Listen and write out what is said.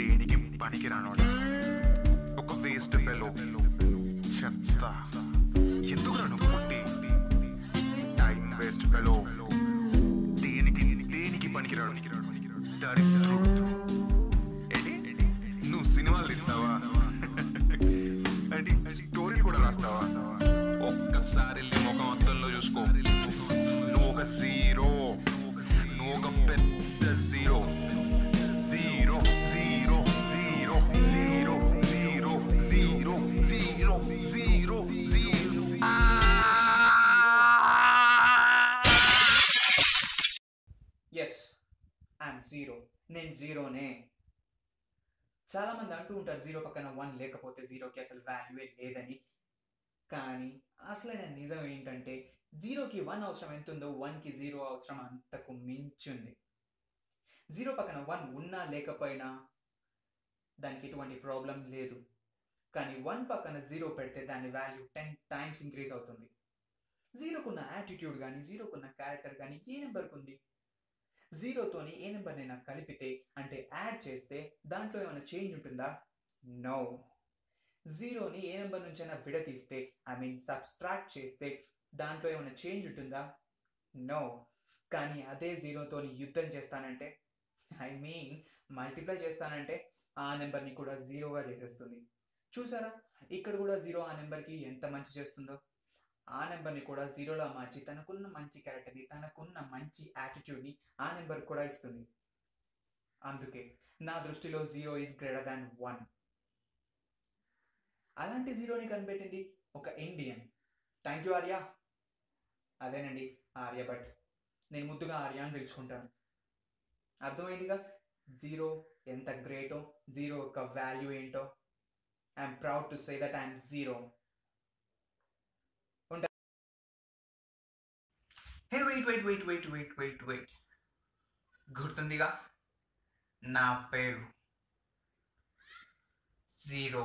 దేనికి పనికిరానోడా, ఒక waste fellow, చెత్త. ఎందుకు నన్ను పుట్టి టైం వేస్ట్ ఫెలో, దేనికి దేనికి పనికిరాడు, దరిద్రుడు. ఏంటి నువ్వు సినిమాలు తీస్తావా? ఏంటి స్టోరీలు కూడా రాస్తావా? ఒక్కసారి ముఖం అద్దంలో చూసుకో. నువ్వు ఒక జీరో, నువ్వు ఒక పెద్ద zero. Zero zero zero zero zero zero zero zero zero. Yes, I'm zero. నేను జీరోనే. చాలా మంది అంటూ ఉంటారు జీరో పక్కన 1 లేకపోతే జీరోకి అసలు వాల్యూవే లేదని. కానీ అసలైన నిజం ఏంటంటే జీరోకి 1 అవసరం ఎంత ఉందో 1కి జీరో అవసరం అంతకు మించుంది. జీరో పక్కన 1 ఉన్నా లేకపోయినా దానికి ఎటువంటి ప్రాబ్లం లేదు. కానీ 1 పక్కన జీరో పెడితే దాని వాల్యూ 10 టైమ్స్ ఇంక్రీజ్ అవుతుంది. జీరోకున్న యాటిట్యూడ్ కానీ, జీరోకున్న క్యారెక్టర్ కానీ ఏ నెంబర్కి ఉంది? జీరోతోని ఏ నెంబర్నైనా కలిపితే అంటే యాడ్ చేస్తే దాంట్లో ఏమైనా చేంజ్ ఉంటుందా? నో. జీరోని ఏ నెంబర్ నుంచైనా విడతీస్తే సబ్స్ట్రాక్ట్ చేస్తే దాంట్లో ఏమైనా చేంజ్ ఉంటుందా? నో. కానీ అదే జీరోతోని యుద్ధం చేస్తానంటే, మల్టిప్లై చేస్తానంటే ఆ నెంబర్ని కూడా జీరోగా చేసేస్తుంది. చూసారా, ఇక్కడ కూడా జీరో ఆ నెంబర్కి ఎంత మంచి చేస్తుందో. ఆ నెంబర్ని కూడా జీరోలా మార్చి తనకున్న మంచి క్యారెక్టర్ని, తనకున్న మంచి యాటిట్యూడ్ని ఆ నెంబర్ కూడా ఇస్తుంది. అందుకే నా దృష్టిలో జీరో ఈజ్ గ్రేటర్ దాన్ 1. అలాంటి జీరోని కనిపెట్టింది ఒక ఇండియన్. Thank you Arya. అదేనండి, ఆర్యభట్. నేను ముద్దుగా ఆర్య అని పిలుచుకుంటాను. అర్థమైందిగా జీరో ఎంత గ్రేటో, జీరో యొక్క వాల్యూ ఏంటో. I'm proud to say that I'm zero. Hey wait, గుర్తుందిగా, నా పేరు జీరో.